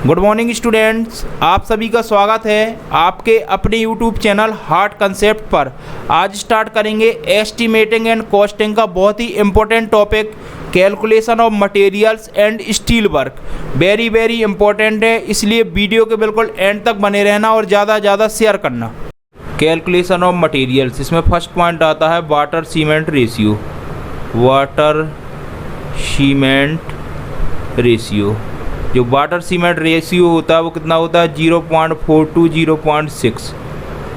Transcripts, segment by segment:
Good morning students, आप सभी का स्वागत है आपके अपने यूट्यूब चैनल हार्ट कंसेप्ट पर। आज स्टार्ट करेंगे एस्टिमेटिंग एंड कॉस्टिंग का बहुत ही important topic, calculation of materials and steel work. Very important है, इसलिए वीडियो के बिल्कुल एंड तक बने रहना और ज़्यादा से ज़्यादा शेयर करना। कैलकुलेशन ऑफ मटेरियल्स, इसमें फर्स्ट पॉइंट आता है water cement ratio. Water cement ratio, जो वाटर सीमेंट रेशियो होता है वो कितना होता है 0.4 to 0.6।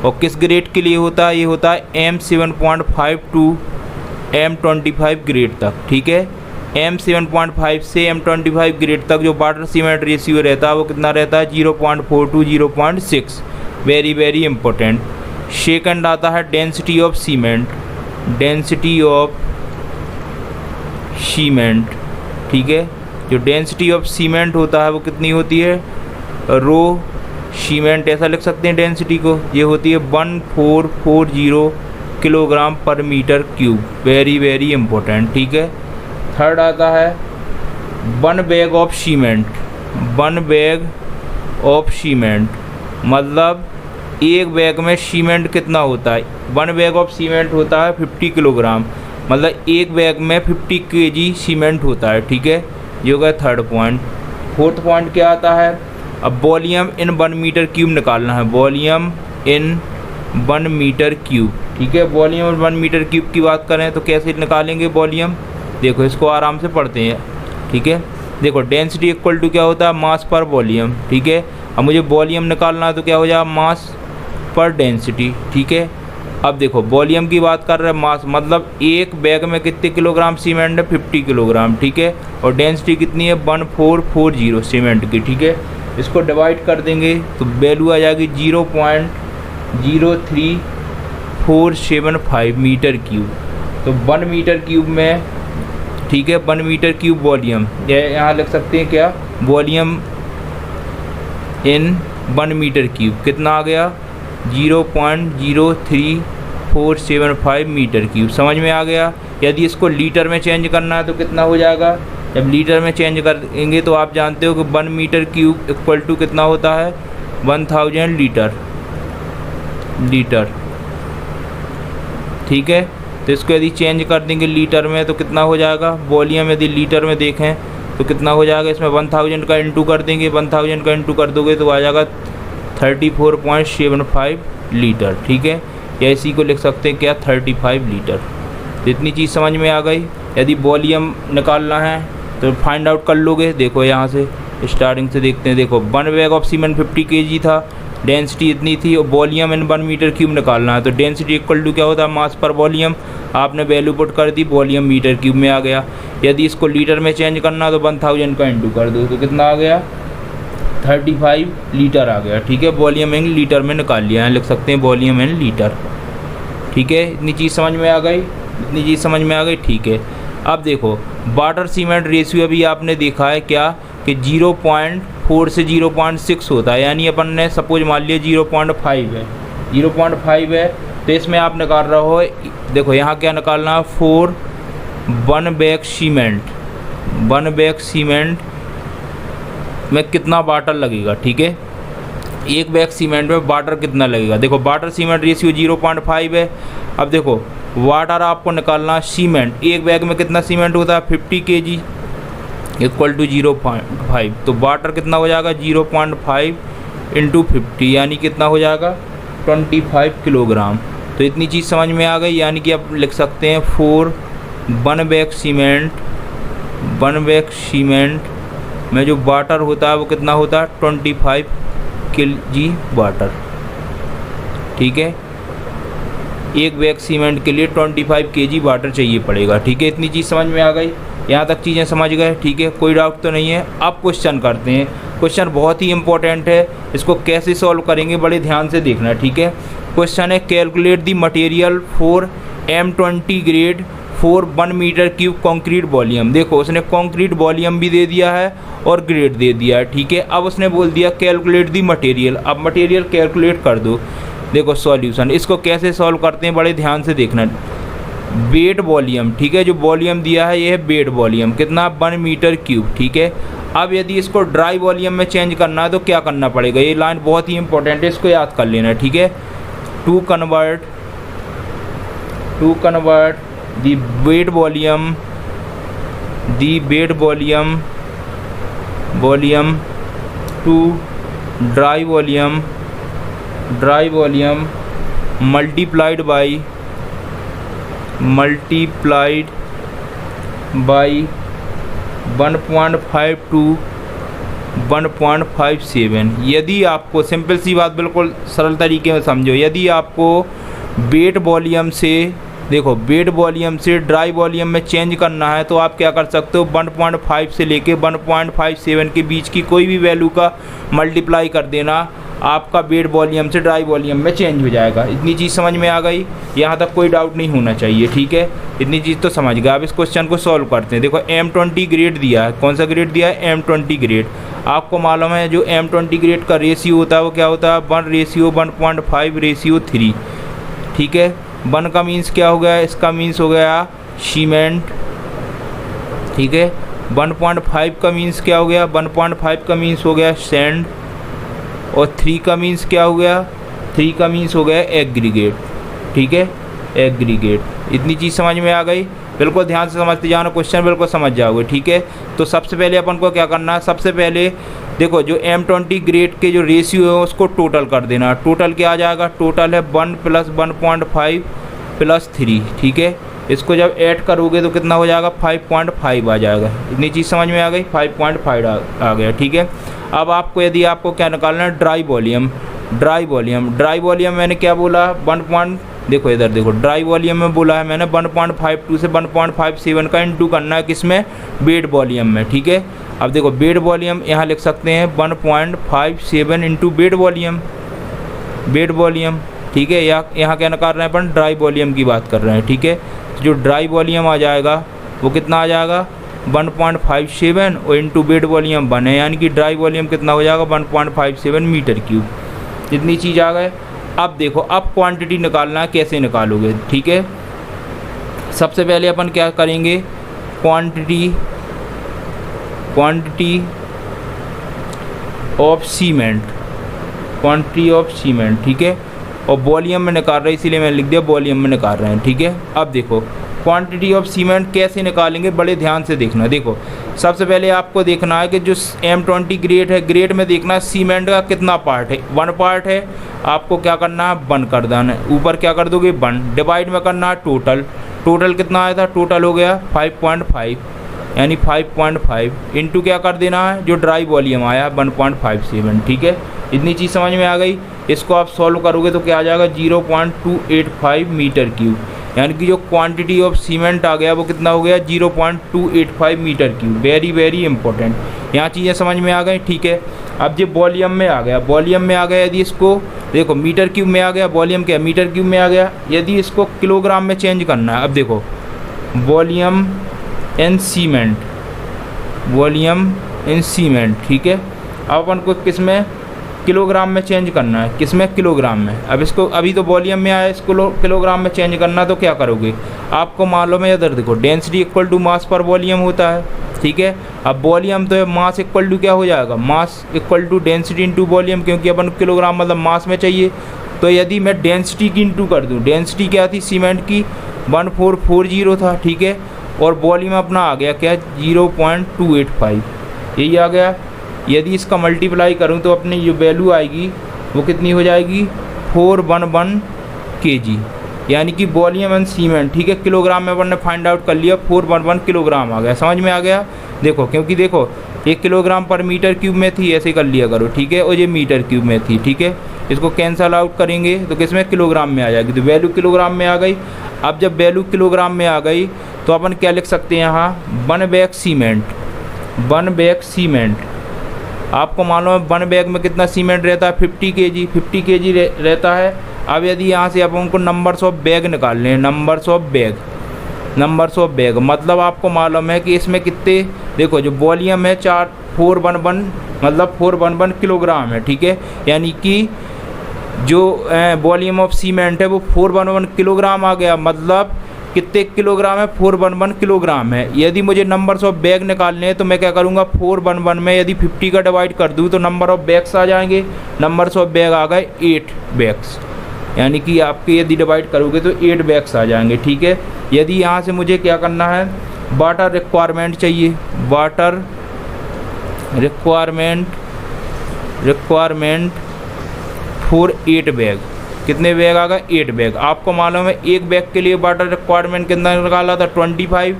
और किस ग्रेड के लिए होता है, ये होता है M7.5 to M25 ग्रेड तक। ठीक है, M7.5 से M25 ग्रेड तक जो वाटर सीमेंट रेशियो रहता है वो कितना रहता है 0.4 to 0.6। Very important. सेकंड आता है density of cement. Density of cement, ठीक है, जो डेंसिटी ऑफ सीमेंट होता है वो कितनी होती है, रो सीमेंट ऐसा लिख सकते हैं डेंसिटी को, ये होती है 1440 kilogram per metre cube. Very important. ठीक है, थर्ड आता है one bag of cement. One bag of cement मतलब एक बैग में सीमेंट कितना होता है। वन बैग ऑफ सीमेंट होता है 50 किलोग्राम, मतलब एक बैग में 50 kg सीमेंट होता है। ठीक है, ये हो गया थर्ड पॉइंट। फोर्थ पॉइंट क्या आता है, अब वॉल्यूम इन 1 मीटर क्यूब निकालना है। वॉल्यूम इन 1 मीटर क्यूब, ठीक है, वॉल्यूम इन 1 मीटर क्यूब की बात करें तो कैसे निकालेंगे वॉल्यूम, देखो इसको आराम से पढ़ते हैं। ठीक है, देखो डेंसिटी इक्वल टू क्या होता है मास पर वॉल्यूम। ठीक है, अब मुझे वॉल्यूम निकालना है तो क्या हो जाएगा मास पर डेंसिटी। ठीक है, अब देखो वॉल्यूम की बात कर रहे हैं, मास मतलब एक बैग में कितने किलोग्राम सीमेंट है 50 किलोग्राम। ठीक है, और डेंसिटी कितनी है 1440 सीमेंट की। ठीक है, इसको डिवाइड कर देंगे तो वैल्यू आ जाएगी 0.03475 मीटर क्यूब। तो 1 मीटर क्यूब में, ठीक है, 1 मीटर क्यूब वॉल्यूम, यहाँ लिख सकते हैं क्या, वॉल्यूम इन 1 मीटर क्यूब कितना आ गया 0.03475 मीटर क्यूब। समझ में आ गया। यदि इसको लीटर में चेंज करना है तो कितना हो जाएगा, जब लीटर में चेंज करेंगे तो आप जानते हो कि 1 मीटर क्यूब इक्वल टू कितना होता है 1000 लीटर। ठीक है, तो इसको यदि चेंज कर देंगे लीटर में तो कितना हो जाएगा, वॉल्यूम यदि लीटर में देखें तो कितना हो जाएगा, इसमें 1000 का इंटू कर देंगे, 1000 का इंटू कर दोगे तो आ जाएगा 34.75 लीटर। ठीक है, या इसी को लिख सकते हैं क्या 35 लीटर। तो इतनी चीज़ समझ में आ गई। यदि वॉल्यूम निकालना है तो फाइंड आउट कर लोगे। देखो यहाँ से स्टार्टिंग से देखते हैं। देखो 1 बैग ऑफ सीमेंट 50 kg था, डेंसिटी इतनी थी, और वॉल्यूम इन 1 मीटर क्यूब निकालना है तो डेंसिटी इक्वल टू क्या होता है मास पर वॉल्यूम। आपने वैल्यू पुट कर दी, वॉल्यूम मीटर क्यूब में आ गया। यदि इसको लीटर में चेंज करना तो 1000 का इंटू कर दो तो कितना आ गया 35 लीटर आ गया। ठीक है, वॉल्यूम इन लीटर में निकाल लिया है, लिख सकते हैं वॉल्यूम इन लीटर। ठीक है, इतनी चीज़ समझ में आ गई, ठीक है। अब देखो वाटर सीमेंट रेशियो अभी आपने देखा है क्या कि 0.4 से 0.6 होता है, यानी अपन ने सपोज मान लिया 0.5 है, 0.5 है तो इसमें आप निकाल रहे हो, देखो यहाँ क्या निकालना है 1 बैग सीमेंट। 1 बैग सीमेंट में कितना वाटर लगेगा। ठीक है, एक बैग सीमेंट में वाटर कितना लगेगा, देखो वाटर सीमेंट रेशियो 0.5 है। अब देखो वाटर आपको निकालना सीमेंट, एक बैग में कितना सीमेंट होता है 50 kg इक्वल टू 0.5, तो वाटर कितना हो जाएगा 0.5 इंटू 50 यानी कितना हो जाएगा 25 किलोग्राम। तो इतनी चीज़ समझ में आ गई, यानी कि आप लिख सकते हैं 1 बैग सीमेंट में जो वाटर होता है वो कितना होता है 25 kg वाटर। ठीक है, एक बैग सीमेंट के लिए 25 kg वाटर चाहिए पड़ेगा। ठीक है, इतनी चीज़ समझ में आ गई, यहाँ तक चीज़ें समझ गए। ठीक है, कोई डाउट तो नहीं है। अब क्वेश्चन करते हैं। क्वेश्चन बहुत ही इंपॉर्टेंट है, इसको कैसे सॉल्व करेंगे बड़े ध्यान से देखना। ठीक है, क्वेश्चन है calculate the material for M20 grade for 1 metre cube concrete volume. देखो उसने कंक्रीट वॉल्यूम भी दे दिया है और ग्रेड दे दिया है। ठीक है, अब उसने बोल दिया कैलकुलेट दी मटेरियल, अब मटेरियल कैलकुलेट कर दो। देखो सॉल्यूशन, इसको कैसे सॉल्व करते हैं बड़े ध्यान से देखना। बेड वॉल्यूम, ठीक है, जो वॉल्यूम दिया है ये है बेड वॉल्यूम, कितना 1 मीटर क्यूब, ठीक है। अब यदि इसको ड्राई वॉल्यूम में चेंज करना है तो क्या करना पड़ेगा, ये लाइन बहुत ही इंपॉर्टेंट है, इसको याद कर लेना, ठीक है। To convert the bed volume to dry volume multiplied by 1.5 to 1.57। यदि आपको, सिंपल सी बात, बिल्कुल सरल तरीके में समझो, यदि आपको बेड वॉल्यूम से, देखो बेड वॉल्यूम से ड्राई वॉल्यूम में चेंज करना है तो आप क्या कर सकते हो, 1.5 से लेके 1.57 के बीच की कोई भी वैल्यू का मल्टीप्लाई कर देना, आपका बेड वॉल्यूम से ड्राई वॉल्यूम में चेंज हो जाएगा। इतनी चीज़ समझ में आ गई, यहाँ तक कोई डाउट नहीं होना चाहिए, ठीक है, इतनी चीज़ तो समझ गए। अब इस क्वेश्चन को सॉल्व करते हैं। देखो M20 ग्रेड दिया है, कौन सा ग्रेड दिया है, M20 ग्रेड। आपको मालूम है जो M20 ग्रेड का रेशियो होता है वो क्या होता है, 1:1.5:3, ठीक है। 1 का मीन्स क्या हो गया, इसका मीन्स हो गया सीमेंट, ठीक है। 1.5 का मीन्स क्या हो गया, 1.5 का मीन्स हो गया सैंड, और 3 का मीन्स क्या हो गया, 3 का मीन्स हो गया एग्रीगेट, ठीक है, एग्रीगेट। इतनी चीज़ समझ में आ गई, बिल्कुल ध्यान से समझते जाना, क्वेश्चन बिल्कुल समझ जाओगे, ठीक है। तो सबसे पहले अपन को क्या करना है, सबसे पहले देखो जो M20 ग्रेड के जो रेशियो है उसको टोटल कर देना। टोटल क्या आ जाएगा, टोटल है 1 + 1.5 + 3, ठीक है। इसको जब ऐड करोगे तो कितना हो जाएगा, 5.5 आ जाएगा। इतनी चीज़ समझ में आ गई, 5.5 आ गया, ठीक है। अब आपको, यदि आपको क्या निकालना है, ड्राई वॉल्यूम मैंने क्या बोला, देखो इधर देखो, ड्राई वॉल्यूम में बोला है मैंने 1.52 से 1.57 का इंटू करना है, किसमें, बेड वॉल्यूम में, ठीक है। अब देखो बेड वॉल्यूम यहाँ लिख सकते हैं 1.57 इंटू बेड वॉल्यूम, ठीक है। यहाँ क्या निकाल रहे हैं अपन, ड्राई वॉल्यूम की बात कर रहे हैं, ठीक है। जो ड्राई वॉल्यूम आ जाएगा वो कितना आ जाएगा, 1.57 और इंटू बेड वॉल्यूम 1 है, यानी कि ड्राई वॉल्यूम कितना हो जाएगा, 1.57 मीटर क्यूब। इतनी चीज़ आ गए। अब देखो, अब क्वांटिटी निकालना है, कैसे निकालोगे, ठीक है। सबसे पहले अपन क्या करेंगे, क्वांटिटी ऑफ सीमेंट, ठीक है। और वॉल्यूम में निकाल रहे हैं, इसीलिए मैंने लिख दिया वॉल्यूम में निकाल रहे हैं, ठीक है। अब देखो क्वांटिटी ऑफ सीमेंट कैसे निकालेंगे, बड़े ध्यान से देखना। देखो सबसे पहले आपको देखना है कि जो M20 ग्रेड है, ग्रेड में देखना है सीमेंट का कितना पार्ट है, 1 पार्ट है। आपको क्या करना है, 1 कर देना है, ऊपर क्या कर दोगे 1, डिवाइड में करना है टोटल कितना आया था, टोटल हो गया 5.5, यानी 5.5 इंटू क्या कर देना है, जो ड्राई वॉल्यूम आया 1.57, ठीक है। इतनी चीज़ समझ में आ गई। इसको आप सॉल्व करोगे तो क्या आ जाएगा, 0.285 मीटर क्यूब, यानी कि जो क्वांटिटी ऑफ सीमेंट आ गया वो कितना हो गया, 0.285 मीटर क्यूब। वेरी इंपॉर्टेंट, यहाँ चीज़ें समझ में आ गई, ठीक है। अब जो वॉल्यूम में आ गया, यदि इसको देखो मीटर क्यूब में आ गया, वॉल्यूम क्या मीटर क्यूब में आ गया, यदि इसको किलोग्राम में चेंज करना है। अब देखो वॉल्यूम इन सीमेंट, ठीक है। अब अपन को किस में, किलोग्राम में चेंज करना है, किसमें, किलोग्राम में। अब इसको, अभी तो वॉल्यूम में आया, इसको किलोग्राम में चेंज करना, तो क्या करोगे, आपको मालूम है, इधर देखो डेंसिटी इक्वल टू मास पर वॉल्यूम होता है, ठीक है। अब वॉल्यूम तो है, मास इक्वल टू क्या हो जाएगा, mass equal to density into volume, क्योंकि अपन किलोग्राम मतलब मास में चाहिए। तो यदि मैं डेंसिटी की इंटू कर दूँ, डेंसिटी क्या थी सीमेंट की, 1440 था, ठीक है। और वॉल्यूम अपना आ गया क्या, 0.285, यही आ गया। यदि इसका मल्टीप्लाई करूं तो अपनी जो वैल्यू आएगी वो कितनी हो जाएगी, 411 kg, यानी कि वॉल्यूम एंड सीमेंट, ठीक है। किलोग्राम में अपन ने फाइंड आउट कर लिया, 411 किलोग्राम आ गया, समझ में आ गया। देखो क्योंकि देखो 1 किलोग्राम पर मीटर क्यूब में थी, ऐसे कर लिया करो, ठीक है। और ये मीटर क्यूब में थी, ठीक है। इसको कैंसल आउट करेंगे तो किसमें, किलोग्राम में आ जाएगी, तो वैल्यू किलोग्राम में आ गई। अब जब वैल्यू किलोग्राम में आ गई तो अपन क्या लिख सकते हैं यहाँ, 1 बैग सीमेंट। आपको मालूम है 1 बैग में कितना सीमेंट रहता है, 50 kg रहता है। अब यदि यहाँ से अपन को नंबर्स ऑफ बैग निकाल लें, नंबर्स ऑफ बैग मतलब आपको मालूम है कि इसमें कितने, देखो जो वॉल्यूम है 411 मतलब 411 किलोग्राम है, ठीक है। यानी कि जो वॉल्यूम ऑफ सीमेंट है वो 411 किलोग्राम आ गया, मतलब कितने किलोग्राम है, 411 किलोग्राम है। यदि मुझे नंबर्स ऑफ बैग निकालने हैं तो मैं क्या करूँगा, 411 में यदि 50 का डिवाइड कर दूँ तो नंबर ऑफ बैग्स आ जाएंगे। नंबर्स ऑफ बैग आ गए 8 बैग्स, यानी कि आपके यदि डिवाइड करोगे तो 8 बैग्स आ जाएंगे। ठीक है, यदि यहाँ से मुझे क्या करना है, वाटर रिक्वायरमेंट चाहिए, वाटर रिक्वायरमेंट फॉर 8 बैग। कितने बैग आ गए, 8 बैग। आपको मालूम है एक बैग के लिए वाटर रिक्वायरमेंट कितना निकाला था, 25।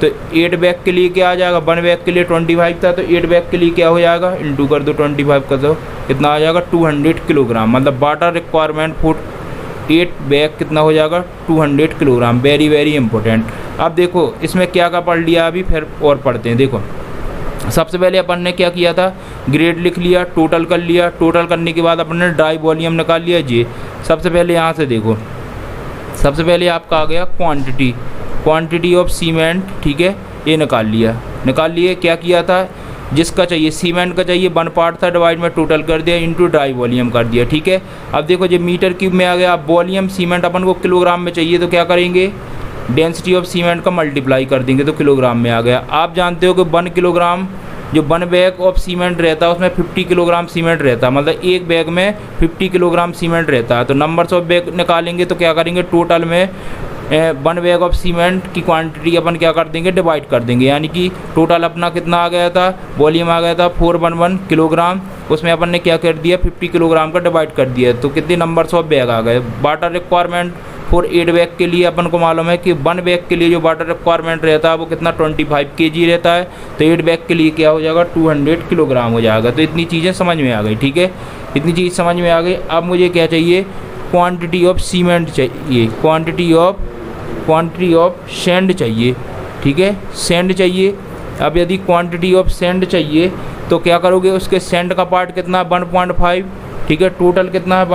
तो 8 बैग के लिए क्या आ जाएगा, 1 बैग के लिए 25 था, तो 8 बैग के लिए क्या हो जाएगा, इंटू कर दो 25 कर दो, कितना आ जाएगा 200 किलोग्राम। मतलब वाटर रिक्वायरमेंट फॉर 8 बैग कितना हो जाएगा, 200 किलोग्राम। Very very important. अब देखो इसमें क्या क्या पढ़ लिया अभी, फिर और पढ़ते हैं। देखो सबसे पहले अपन ने क्या किया था, ग्रेड लिख लिया, टोटल कर लिया। टोटल करने के बाद अपन ने ड्राई वॉल्यूम निकाल लिया जी। सबसे पहले यहाँ से देखो, सबसे पहले आपका आ गया क्वांटिटी ऑफ सीमेंट। ठीक है, ये निकाल लिए। क्या किया था, जिसका चाहिए सीमेंट का चाहिए 1 पार्ट था, डिवाइड में टोटल कर दिया, इनटू ड्राई वॉल्यूम कर दिया। ठीक है, अब देखो जब मीटर क्यूब में आ गया, अब वॉल्यूम सीमेंट अपन को किलोग्राम में चाहिए तो क्या करेंगे, डेंसिटी ऑफ सीमेंट का मल्टीप्लाई कर देंगे तो किलोग्राम में आ गया। आप जानते हो कि 1 किलोग्राम जो 1 बैग ऑफ सीमेंट रहता है उसमें 50 किलोग्राम सीमेंट रहता है, मतलब एक बैग में 50 किलोग्राम सीमेंट रहता है। तो नंबर्स ऑफ बैग निकालेंगे तो क्या करेंगे, टोटल में 1 बैग ऑफ सीमेंट की क्वांटिटी अपन क्या कर देंगे, डिवाइड कर देंगे। यानी कि टोटल अपना कितना आ गया था, वॉल्यूम आ गया था 411 किलोग्राम, उसमें अपन ने क्या कर दिया, 50 किलोग्राम का डिवाइड कर दिया, तो कितने नंबर्स ऑफ बैग आ गए। वाटर रिक्वायरमेंट फॉर 8 बैग के लिए अपन को मालूम है कि 1 बैग के लिए जो वाटर रिक्वायरमेंट रहता है वो कितना 25 kg रहता है, तो 8 बैग के लिए क्या हो जाएगा, 200 किलोग्राम हो जाएगा। तो इतनी चीज़ें समझ में आ गई। ठीक है, इतनी चीज़ समझ में आ गई। अब मुझे क्या चाहिए, क्वांटिटी ऑफ सीमेंट चाहिए, क्वांटिटी ऑफ सैंड चाहिए। ठीक है, सैंड चाहिए। अब यदि क्वांटिटी ऑफ सैंड चाहिए तो क्या करोगे, उसके सैंड का पार्ट कितना है, 1.5। ठीक है, टोटल कितना है,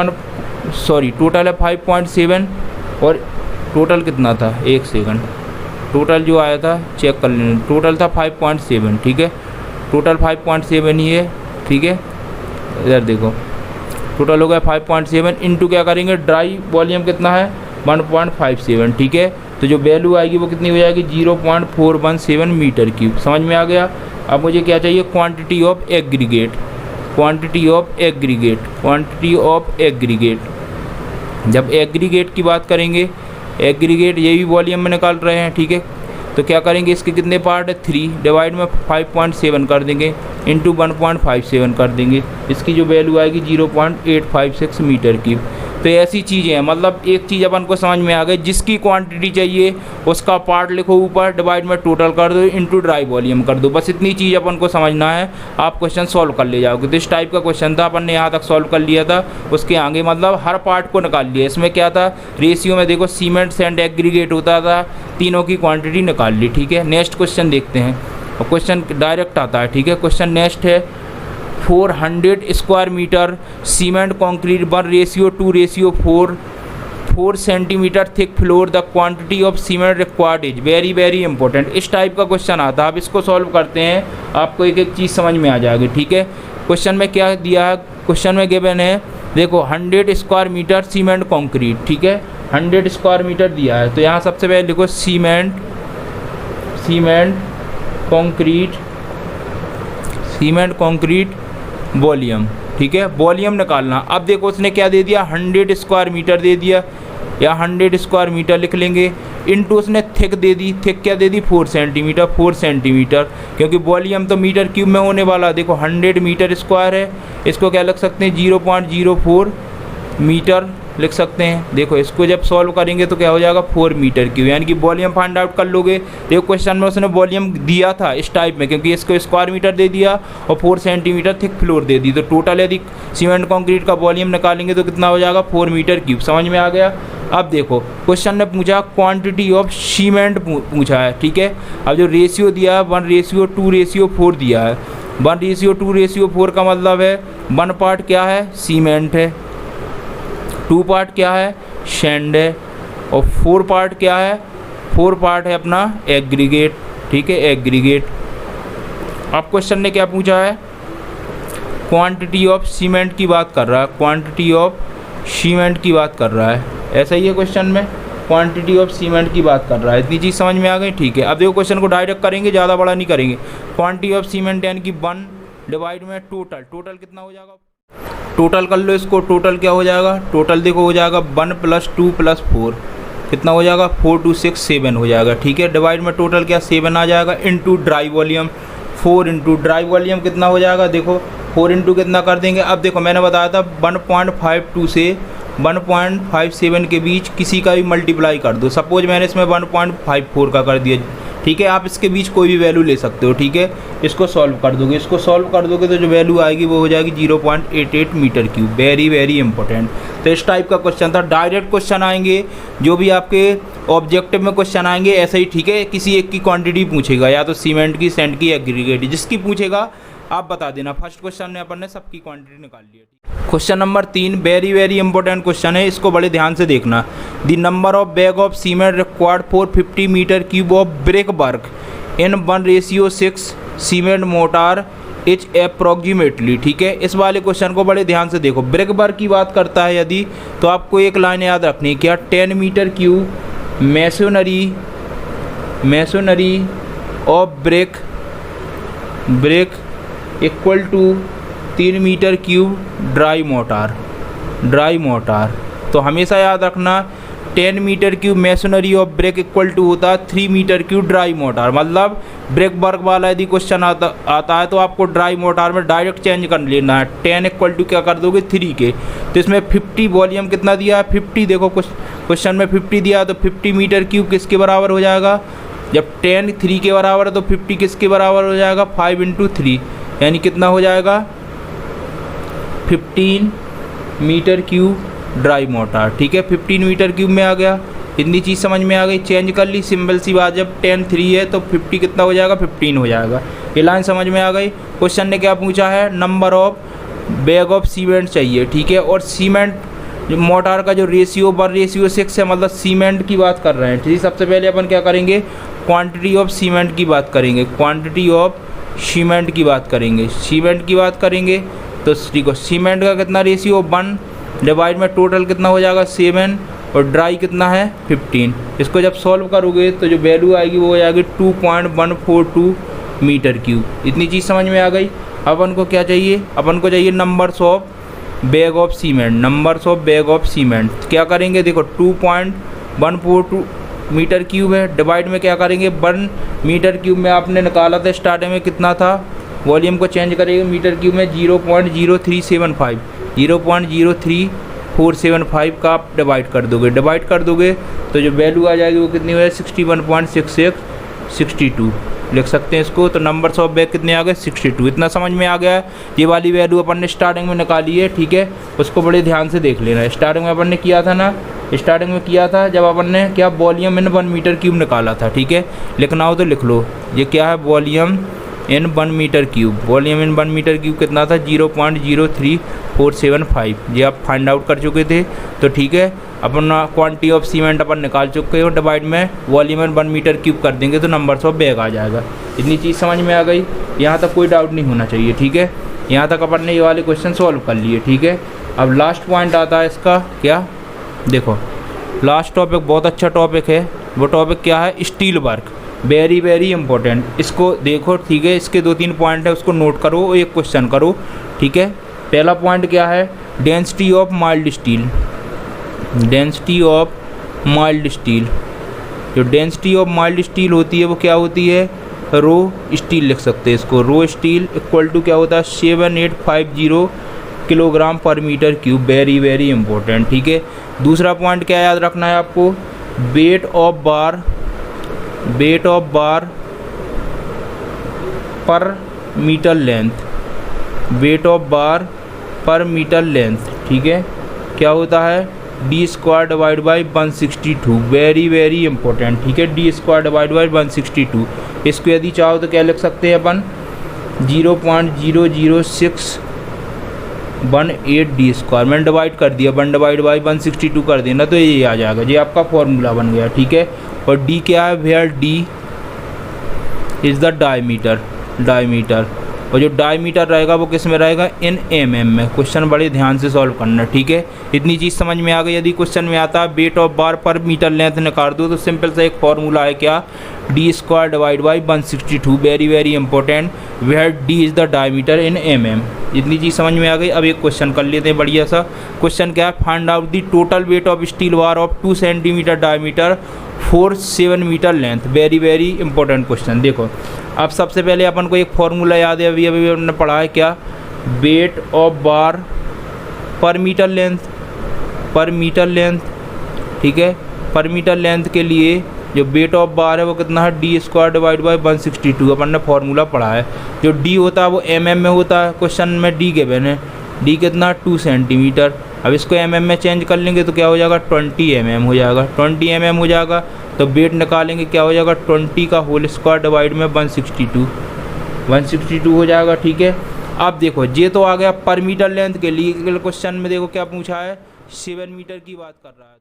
टोटल है 5.7 और टोटल कितना था, 1 सेकंड, टोटल जो आया था चेक कर लेना, टोटल था 5.7। ठीक है, टोटल 5.7 ही है। ठीक है, इधर देखो टोटल हो गया 5.7 इंटू क्या करेंगे, ड्राई वॉल्यूम कितना है 1.57। ठीक है, तो जो वैल्यू आएगी वो कितनी हो जाएगी, 0.417 मीटर क्यूब। समझ में आ गया। अब मुझे क्या चाहिए, क्वांटिटी ऑफ एग्रीगेट। जब एग्रीगेट की बात करेंगे, एग्रीगेट ये भी वॉल्यूम में निकाल रहे हैं। ठीक है, तो क्या करेंगे, इसके कितने पार्ट है, 3, डिवाइड में 5.7 कर देंगे, इंटू 1.57 कर देंगे, इसकी जो वैल्यू आएगी 0.856 मीटर क्यूब। तो ऐसी चीज़ें हैं, मतलब एक चीज़ अपन को समझ में आ गई, जिसकी क्वांटिटी चाहिए उसका पार्ट लिखो ऊपर, डिवाइड में टोटल कर दो, इंटू ड्राई वॉल्यूम कर दो। बस इतनी चीज़ अपन को समझना है, आप क्वेश्चन सॉल्व कर ले जाओगे। तो इस टाइप का क्वेश्चन था, अपन ने यहाँ तक सॉल्व कर लिया था, उसके आगे मतलब हर पार्ट को निकाल लिया। इसमें क्या था, रेशियो में देखो सीमेंट सैंड एग्रीगेट होता था, तीनों की क्वान्टिटी निकाल ली। ठीक है, नेक्स्ट क्वेश्चन देखते हैं, और क्वेश्चन डायरेक्ट आता है। ठीक है, क्वेश्चन नेक्स्ट है, 400 square metre cement concrete 1:2:4 4 centimetre thick floor, the quantity of cement required is. Very very important, इस टाइप का क्वेश्चन आता है। अब इसको सॉल्व करते हैं, आपको एक एक चीज़ समझ में आ जाएगी। ठीक है, क्वेश्चन में क्या दिया है, क्वेश्चन में गिवन है, देखो 100 स्क्वायर मीटर सीमेंट कॉन्क्रीट। ठीक है, 100 स्क्वायर मीटर दिया है, तो यहाँ सबसे पहले लिखो सीमेंट कॉन्क्रीट वॉल्यूम। ठीक है, वॉल्यूम निकालना। अब देखो उसने क्या दे दिया, 100 स्क्वायर मीटर दे दिया, या 100 स्क्वायर मीटर लिख लेंगे, इनटू उसने थिक दे दी, थिक क्या दे दी, 4 सेंटीमीटर, क्योंकि वॉल्यूम तो मीटर क्यूब में होने वाला। देखो 100 मीटर स्क्वायर है, इसको क्या लिख सकते हैं, 0.04 मीटर लिख सकते हैं। देखो इसको जब सॉल्व करेंगे तो क्या हो जाएगा, 4 मीटर क्यूब, यानी कि वॉल्यूम फाइंड आउट कर लोगे। देखो क्वेश्चन में उसने वॉल्यूम दिया था इस टाइप में, क्योंकि इसको स्क्वायर मीटर दे दिया और 4 सेंटीमीटर थिक फ्लोर दे दी, तो टोटल यदि सीमेंट कंक्रीट का वॉल्यूम निकालेंगे तो कितना हो जाएगा, 4 मीटर क्यूब। समझ में आ गया। अब देखो क्वेश्चन ने पूछा क्वांटिटी ऑफ सीमेंट पूछा है। ठीक है, अब जो रेशियो दिया है 1:2:4 दिया है। 1:2:4 का मतलब है 1 पार्ट क्या है, सीमेंट है, 2 पार्ट क्या है, सैंड है, और 4 पार्ट क्या है, 4 पार्ट है अपना एग्रीगेट। ठीक है, एग्रीगेट। अब क्वेश्चन ने क्या पूछा है, क्वांटिटी ऑफ सीमेंट की बात कर रहा है, क्वांटिटी ऑफ सीमेंट की बात कर रहा है, ऐसा ही है क्वेश्चन में। क्वांटिटी ऑफ सीमेंट की बात कर रहा है। इतनी चीज़ समझ में आ गई, ठीक है। अब देखो क्वेश्चन को डायरेक्ट करेंगे, ज़्यादा बड़ा नहीं करेंगे। क्वांटिटी ऑफ सीमेंट यानी कि 1 डिवाइड में टोटल, टोटल कितना हो जाएगा, टोटल कर लो इसको। टोटल क्या हो जाएगा, टोटल देखो हो जाएगा 1 + 2 + 4 कितना हो जाएगा, 4 2 6 7 हो जाएगा, ठीक है। डिवाइड में टोटल क्या 7 आ जाएगा, into dry volume 4 into dry volume कितना हो जाएगा, देखो 4 इंटू कितना कर देंगे। अब देखो मैंने बताया था 1.52 से 1.57 के बीच किसी का भी मल्टीप्लाई कर दो। सपोज मैंने इसमें 1.54 का कर दिया, ठीक है। आप इसके बीच कोई भी वैल्यू ले सकते हो, ठीक है। इसको सॉल्व कर दोगे, इसको सॉल्व कर दोगे तो जो वैल्यू आएगी वो हो जाएगी 0.88 metre cube. Very very important. तो इस टाइप का क्वेश्चन था। डायरेक्ट क्वेश्चन आएंगे, जो भी आपके ऑब्जेक्टिव में क्वेश्चन आएंगे ऐसे ही, ठीक है। किसी एक की क्वांटिटी पूछेगा, या तो सीमेंट की, सैंड की, एग्रीगेट, जिसकी पूछेगा आप बता देना। फर्स्ट क्वेश्चन में अपन ने सबकी क्वांटिटी निकाल ली है। Question number 3 very very important question है, इसको बड़े ध्यान से देखना। The number of bag of cement required for 50 metre cube of brick work in 1:6 cement mortar is approximately, ठीक है। इस वाले क्वेश्चन को बड़े ध्यान से देखो। ब्रिक वर्क की बात करता है यदि, तो आपको एक लाइन याद रखनी है, क्या 10 metre cube masonry of brick equal to 3 metre cube dry mortar. तो हमेशा याद रखना 10 metre cube masonry of brick equal to होता है 3 मीटर क्यूब ड्राई मोटार। मतलब ब्रिक वर्क वाला यदि क्वेश्चन आता है तो आपको ड्राई मोटार में डायरेक्ट चेंज कर लेना है। 10 इक्वल टू क्या कर दोगे 3 के, तो इसमें 50 वॉल्यूम कितना दिया है 50, देखो क्वेश्चन में 50 दिया, तो 50 मीटर क्यूब किसके बराबर हो जाएगा, जब 10 3 के बराबर है तो 50 किसके बराबर हो जाएगा 5 × 3, यानी कितना हो जाएगा 15 मीटर क्यूब ड्राई मोटार, ठीक है। 15 मीटर क्यूब में आ गया। इतनी चीज़ समझ में आ गई, चेंज कर ली, सिंपल सी बात। जब 10 3 है तो 50 कितना हो जाएगा 15 हो जाएगा। ये लाइन समझ में आ गई। क्वेश्चन ने क्या पूछा है, number of bag of cement चाहिए, ठीक है। और सीमेंट मोटार का जो रेशियो 1:6 है, मतलब सीमेंट की बात कर रहे हैं, ठीक है। सबसे पहले अपन क्या करेंगे, क्वांटिटी ऑफ सीमेंट की बात करेंगे, सीमेंट की बात करेंगे। तो देखो सीमेंट का कितना रेशियो 1 डिवाइड में टोटल कितना हो जाएगा 7 और ड्राई कितना है 15। इसको जब सॉल्व करोगे तो जो वैल्यू आएगी वो हो जाएगी 2.142 मीटर क्यूब। इतनी चीज़ समझ में आ गई। अपन को क्या चाहिए, अपन को चाहिए numbers of bag of cement. क्या करेंगे, देखो 2.142 मीटर क्यूब है, डिवाइड में क्या करेंगे 1 मीटर क्यूब में आपने निकाला था स्टार्टिंग में कितना था, वॉल्यूम को चेंज करेंगे मीटर क्यूब में 0.03475 का आप डिवाइड कर दोगे तो जो वैल्यू आ जाएगी वो कितनी है 61.6662 लिख सकते हैं इसको। तो नंबर्स ऑफ बैग कितने आ गए 62। इतना समझ में आ गया है। ये वाली वैल्यू अपन ने स्टार्टिंग में निकाली है, ठीक है। उसको बड़े ध्यान से देख लेना। स्टार्टिंग में अपन ने किया था जब अपन ने क्या वॉल्यूम इन 1 मीटर क्यूब निकाला था, ठीक है। लिखना हो तो लिख लो। ये क्या है, volume in 1 metre cube. Volume in 1 metre cube कितना था 0.03475। ये आप फाइंड आउट कर चुके थे, तो ठीक है। अपन क्वांटिटी ऑफ सीमेंट अपन निकाल चुके हो, डिवाइड में वॉल्यूम इन 1 मीटर क्यूब कर देंगे तो नंबर्स ऑफ बैग आ जाएगा। इतनी चीज़ समझ में आ गई। यहाँ तक कोई डाउट नहीं होना चाहिए, ठीक है। यहाँ तक अपन ने ये वाले क्वेश्चन सॉल्व कर लिए, ठीक है। अब लास्ट पॉइंट आता है इसका, क्या, देखो लास्ट टॉपिक बहुत अच्छा टॉपिक है। वो टॉपिक क्या है, steel work. Very very important. इसको देखो, ठीक है। इसके 2-3 पॉइंट है, उसको नोट करो, एक क्वेश्चन करो, ठीक है। पहला पॉइंट क्या है, डेंसिटी ऑफ माइल्ड स्टील। जो डेंसिटी ऑफ माइल्ड स्टील होती है वो क्या होती है, रो स्टील लिख सकते हैं इसको। रो स्टील इक्वल टू क्या होता है 7850 kilogram per metre cube. Very very important, ठीक है। दूसरा पॉइंट क्या याद रखना है आपको, वेट ऑफ बार पर मीटर लेंथ, ठीक है। क्या होता है d² divide by 162। Very very important, ठीक है। d² divide by 162। इसको यदि चाहो तो क्या लिख सकते हैं अपन 0.00618 d²। मैंने डिवाइड कर दिया, 1 डिवाइड बाई 162 कर देना तो ये आ जाएगा। ये आपका फॉर्मूला बन गया, ठीक है। और d क्या है, where d is the diameter. और जो डायमीटर रहेगा वो किस में रहेगा, इन mm में। क्वेश्चन बड़े ध्यान से सॉल्व करना, ठीक है। इतनी चीज़ समझ में आ गई। यदि क्वेश्चन में आता है वेट ऑफ बार पर मीटर लेंथ निकाल दो, तो सिंपल सा एक फॉर्मूला है क्या, d² divide by 162, very very important, where d is the diameter in mm। इतनी चीज़ समझ में आ गई। अब एक क्वेश्चन कर लेते हैं बढ़िया सा। क्वेश्चन क्या है, find out the total weight of steel bar of 2 centimetre diameter 47 metre length, very very important question. देखो अब सबसे पहले अपन को एक फॉर्मूला याद है, अभी अभी हमने पढ़ा है क्या, वेट ऑफ बार पर मीटर लेंथ, पर मीटर लेंथ, ठीक है। पर मीटर लेंथ के लिए जो वेट ऑफ बार है वो कितना है, d² डिवाइड बाई 162, अपन ने फॉर्मूला पढ़ा है। जो d होता है वो mm में होता है, क्वेश्चन में d गिवन है, d कितना 2 सेंटीमीटर। अब इसको mm में चेंज कर लेंगे तो क्या हो जाएगा, 20 mm हो जाएगा, 20 mm हो जाएगा। तो वेट निकालेंगे क्या हो जाएगा, 20 का होल स्क्वायर डिवाइड में 162 हो जाएगा, ठीक है। अब देखो ये तो आ गया पर मीटर लेंथ के लिए। क्वेश्चन में देखो क्या पूछा है, 7 मीटर की बात कर रहा है।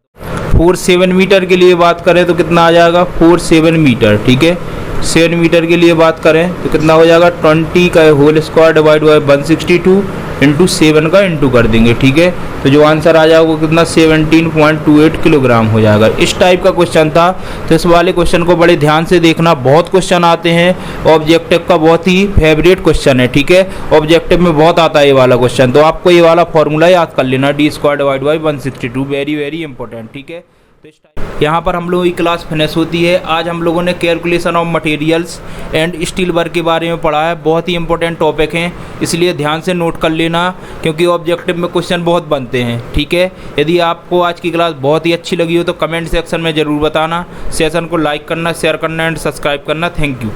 47 मीटर के लिए बात करें तो कितना आ जाएगा, 47 मीटर, ठीक है। 7 मीटर के लिए बात करें तो कितना हो जाएगा, 20 का whole square divide by 162 into 7 का इंटू कर देंगे, ठीक है। तो जो आंसर आ जाएगा वो कितना 17.28 किलोग्राम हो जाएगा। इस टाइप का क्वेश्चन था। तो इस वाले क्वेश्चन को बड़े ध्यान से देखना, बहुत क्वेश्चन आते हैं, ऑब्जेक्टिव का बहुत ही फेवरेट क्वेश्चन है, ठीक है। ऑब्जेक्टिव में बहुत आता है ये वाला क्वेश्चन, तो आपको ये वाला फॉर्मूला याद कर लेना, d² divide by 162, very very important, ठीक है। तो इस टाइप यहाँ पर हम लोगों की क्लास फिनिश होती है। आज हम लोगों ने calculation of materials and steel work के बारे में पढ़ा है। बहुत ही इंपॉर्टेंट टॉपिक हैं, इसलिए ध्यान से नोट कर लेना, क्योंकि ऑब्जेक्टिव में क्वेश्चन बहुत बनते हैं, ठीक है। यदि आपको आज की क्लास बहुत ही अच्छी लगी हो तो कमेंट सेक्शन में ज़रूर बताना। सेशन को लाइक करना, शेयर करना एंड सब्सक्राइब करना। Thank you.